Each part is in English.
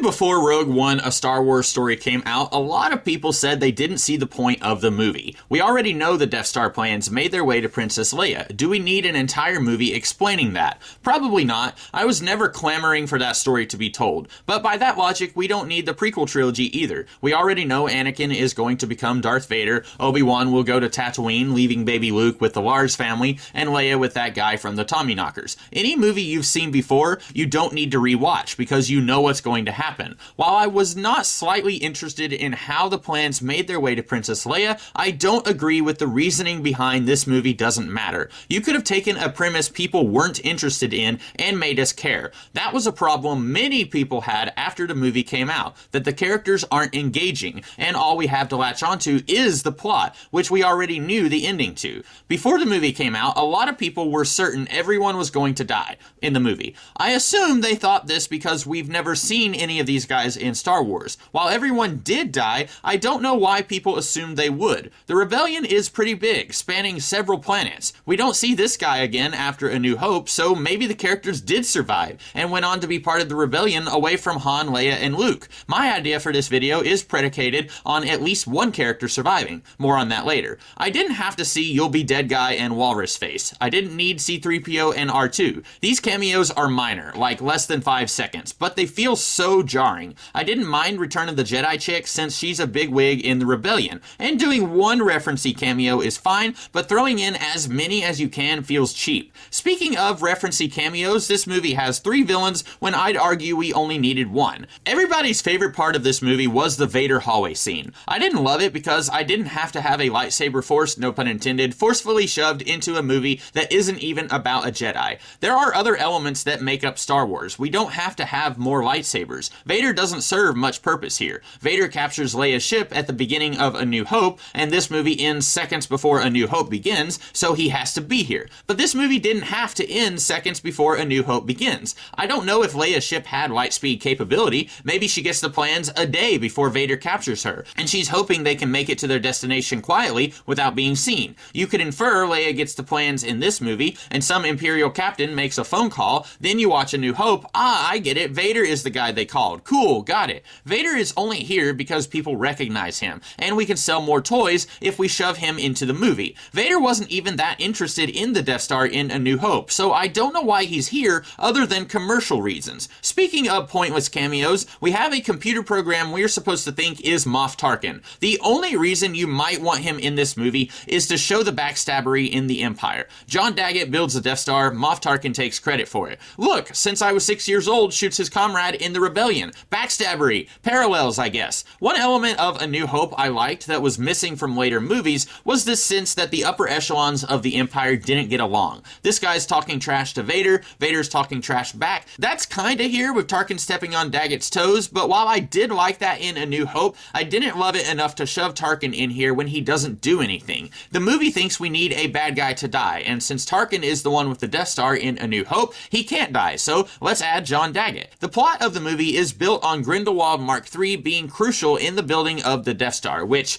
before Rogue One, A Star Wars Story came out, a lot of people said they didn't see the point of the movie. We already know the Death Star plans made their way to Princess Leia. Do we need an entire movie explaining that? Probably not. I was never clamoring for that story to be told. But by that logic, we don't need the prequel trilogy either. We already know Anakin is going to become Darth Vader, Obi-Wan will go to Tatooine, leaving baby Luke with the Lars family, and Leia with that guy from the Tommyknockers. Any movie you've seen before, you don't need to rewatch, because you know what's going to happen. While I was not slightly interested in how the plans made their way to Princess Leia, I don't agree with the reasoning behind this movie doesn't matter. You could have taken a premise people weren't interested in and made us care. That was a problem many people had after the movie came out, that the characters aren't engaging, and all we have to latch onto is the plot, which we already knew the ending to. Before the movie came out, a lot of people were certain everyone was going to die in the movie. I assume they thought this because we've never seen any of these guys in Star Wars. While everyone did die, I don't know why people assumed they would. The rebellion is pretty big, spanning several planets. We don't see this guy again after A New Hope, so maybe the characters did survive and went on to be part of the rebellion away from Han, Leia, and Luke. My idea for this video is predicated on at least one character surviving. More on that later. I didn't have to see You'll Be Dead Guy and Walrus Face. I didn't need C-3PO and R2. These cameos are minor, like less than 5 seconds, but they feel so jarring. I didn't mind Return of the Jedi chick since she's a bigwig in the rebellion, and doing one referencey cameo is fine, but throwing in as many as you can feels cheap. Speaking of referencey cameos, this movie has 3 villains when I'd argue we only needed 1. Everybody's favorite part of this movie was the Vader hallway scene. I didn't love it because I didn't have to have a lightsaber force, no pun intended, forcefully shoved into a movie that isn't even about a Jedi. There are other elements that make up Star Wars. We don't have to have more lightsabers. Vader doesn't serve much purpose here. Vader captures Leia's ship at the beginning of A New Hope, and this movie ends seconds before A New Hope begins, so he has to be here. But this movie didn't have to end seconds before A New Hope begins. I don't know if Leia's ship had light speed capability. Maybe she gets the plans a day before Vader captures her, and she's hoping they can make it to their destination quietly without being seen. You could infer Leia gets the plans in this movie, and some Imperial captain makes a phone call, then you watch A New Hope. Ah, I get it. Vader is the guy they called. Cool, got it. Vader is only here because people recognize him, and we can sell more toys if we shove him into the movie. Vader wasn't even that interested in the Death Star in A New Hope, so I don't know why he's here other than commercial reasons. Speaking of pointless cameos, we have a computer program we're supposed to think is Moff Tarkin. The only reason you might want him in this movie is to show the backstabbery in the Empire. John Daggett builds the Death Star, Moff Tarkin takes credit for it. Look, since I was 6 years old, shoots his comrade in the rebellion. Backstabbery. Parallels, I guess. One element of A New Hope I liked that was missing from later movies was this sense that the upper echelons of the Empire didn't get along. This guy's talking trash to Vader, Vader's talking trash back. That's kinda here with Tarkin stepping on Daggett's toes, but while I did like that in A New Hope, I didn't love it enough to shove Tarkin in here when he doesn't do anything. The movie thinks we need a bad guy to die, and since Tarkin is the one with the Death Star in A New Hope, he can't die, so let's add John Daggett. The plot of the movie is built on Grindelwald Mark III being crucial in the building of the Death Star, which,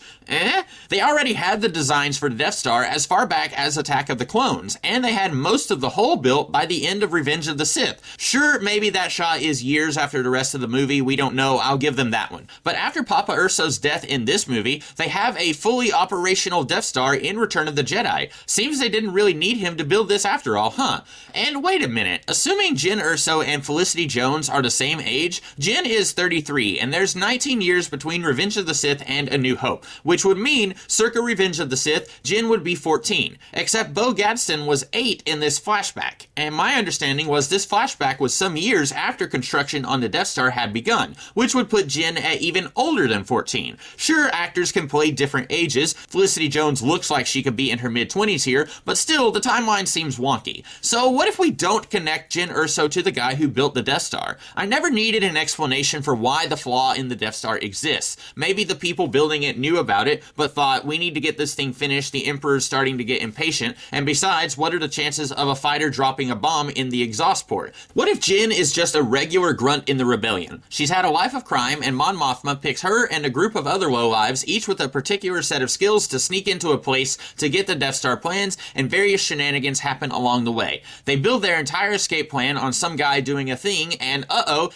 they already had the designs for the Death Star as far back as Attack of the Clones, and they had most of the hull built by the end of Revenge of the Sith. Sure, maybe that shot is years after the rest of the movie, we don't know, I'll give them that one. But after Papa Urso's death in this movie, they have a fully operational Death Star in Return of the Jedi. Seems they didn't really need him to build this after all, huh? And wait a minute, assuming Jyn Erso and Felicity Jones are the same age, Jyn is 33, and there's 19 years between Revenge of the Sith and A New Hope, which would mean, circa Revenge of the Sith, Jyn would be 14. Except Bo Gadsden was 8 in this flashback, and my understanding was this flashback was some years after construction on the Death Star had begun, which would put Jyn at even older than 14. Sure, actors can play different ages. Felicity Jones looks like she could be in her mid-20s here, but still, the timeline seems wonky. So what if we don't connect Jyn Erso to the guy who built the Death Star? I never needed an explanation for why the flaw in the Death Star exists. Maybe the people building it knew about it, but thought, we need to get this thing finished, the Emperor's starting to get impatient, and besides, what are the chances of a fighter dropping a bomb in the exhaust port? What if Jyn is just a regular grunt in the rebellion? She's had a life of crime, and Mon Mothma picks her and a group of other lowlives, each with a particular set of skills to sneak into a place to get the Death Star plans, and various shenanigans happen along the way. They build their entire escape plan on some guy doing a thing, and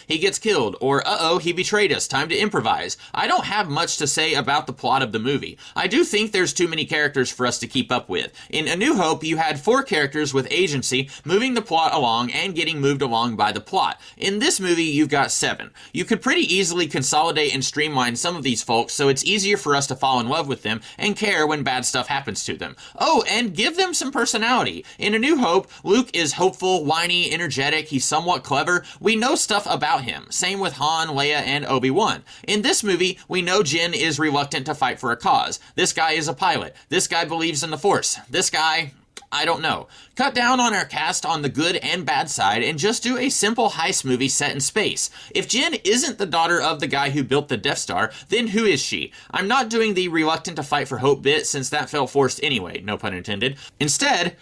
he gets killed killed, or uh-oh, he betrayed us, time to improvise. I don't have much to say about the plot of the movie. I do think there's too many characters for us to keep up with. In A New Hope, you had 4 characters with agency moving the plot along and getting moved along by the plot. In this movie, you've got 7. You could pretty easily consolidate and streamline some of these folks so it's easier for us to fall in love with them and care when bad stuff happens to them. Oh, and give them some personality. In A New Hope, Luke is hopeful, whiny, energetic, he's somewhat clever. We know stuff about him. Same with Han, Leia, and Obi-Wan. In this movie, we know Jyn is reluctant to fight for a cause. This guy is a pilot. This guy believes in the Force. This guy, I don't know. Cut down on our cast on the good and bad side and just do a simple heist movie set in space. If Jyn isn't the daughter of the guy who built the Death Star, then who is she? I'm not doing the reluctant to fight for hope bit since that felt forced anyway, no pun intended. Instead,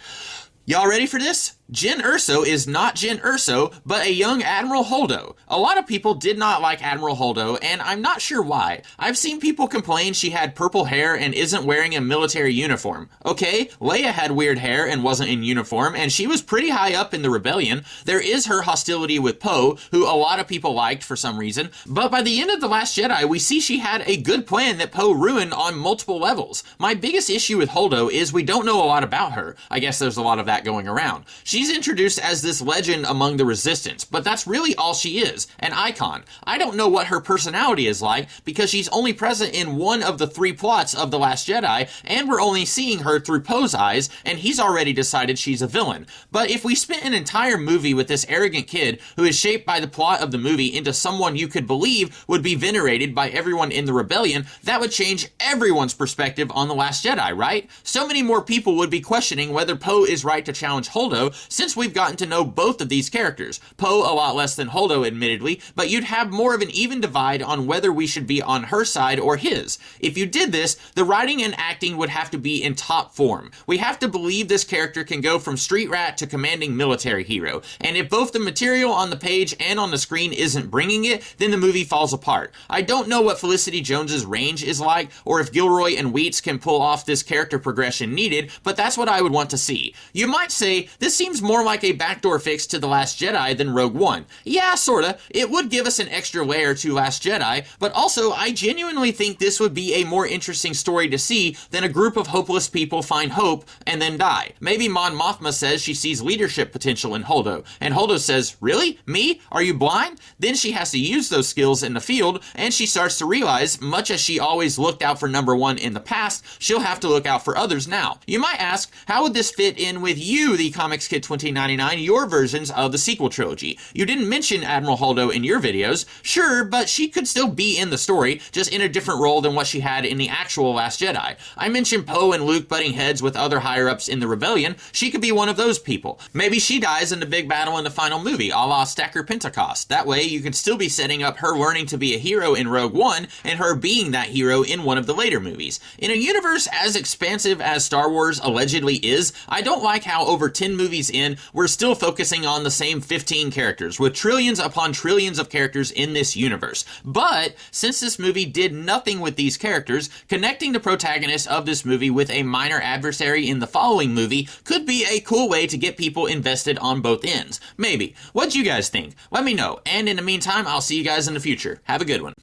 y'all ready for this? Jyn Erso is not Jyn Erso, but a young Admiral Holdo. A lot of people did not like Admiral Holdo, and I'm not sure why. I've seen people complain she had purple hair and isn't wearing a military uniform. Okay, Leia had weird hair and wasn't in uniform, and she was pretty high up in the rebellion. There is her hostility with Poe, who a lot of people liked for some reason, but by the end of The Last Jedi, we see she had a good plan that Poe ruined on multiple levels. My biggest issue with Holdo is we don't know a lot about her. I guess there's a lot of that going around. She's introduced as this legend among the Resistance, but that's really all she is, an icon. I don't know what her personality is like because she's only present in one of the 3 plots of The Last Jedi, and we're only seeing her through Poe's eyes, and he's already decided she's a villain. But if we spent an entire movie with this arrogant kid who is shaped by the plot of the movie into someone you could believe would be venerated by everyone in the rebellion, that would change everyone's perspective on The Last Jedi, right? So many more people would be questioning whether Poe is right to challenge Holdo, since we've gotten to know both of these characters. Poe a lot less than Holdo, admittedly, but you'd have more of an even divide on whether we should be on her side or his. If you did this, the writing and acting would have to be in top form. We have to believe this character can go from street rat to commanding military hero, and if both the material on the page and on the screen isn't bringing it, then the movie falls apart. I don't know what Felicity Jones's range is like, or if Gilroy and Weitz can pull off this character progression needed, but that's what I would want to see. You might say, this seems more like a backdoor fix to The Last Jedi than Rogue One. Yeah, sorta. It would give us an extra layer to Last Jedi, but also I genuinely think this would be a more interesting story to see than a group of hopeless people find hope and then die. Maybe Mon Mothma says she sees leadership potential in Holdo, and Holdo says, really? Me? Are you blind? Then she has to use those skills in the field, and she starts to realize, much as she always looked out for number 1 in the past, she'll have to look out for others now. You might ask, how would this fit in with you, the Comics Kid 2099, your versions of the sequel trilogy? You didn't mention Admiral Holdo in your videos. Sure, but she could still be in the story, just in a different role than what she had in the actual Last Jedi. I mentioned Poe and Luke butting heads with other higher-ups in the rebellion. She could be one of those people. Maybe she dies in the big battle in the final movie, a la Stacker Pentecost. That way, you could still be setting up her learning to be a hero in Rogue One, and her being that hero in one of the later movies. In a universe as expansive as Star Wars allegedly is, I don't like how over 10 movies in, we're still focusing on the same 15 characters, with trillions upon trillions of characters in this universe. But, since this movie did nothing with these characters, connecting the protagonist of this movie with a minor adversary in the following movie could be a cool way to get people invested on both ends. Maybe. What do you guys think? Let me know, and in the meantime, I'll see you guys in the future. Have a good one.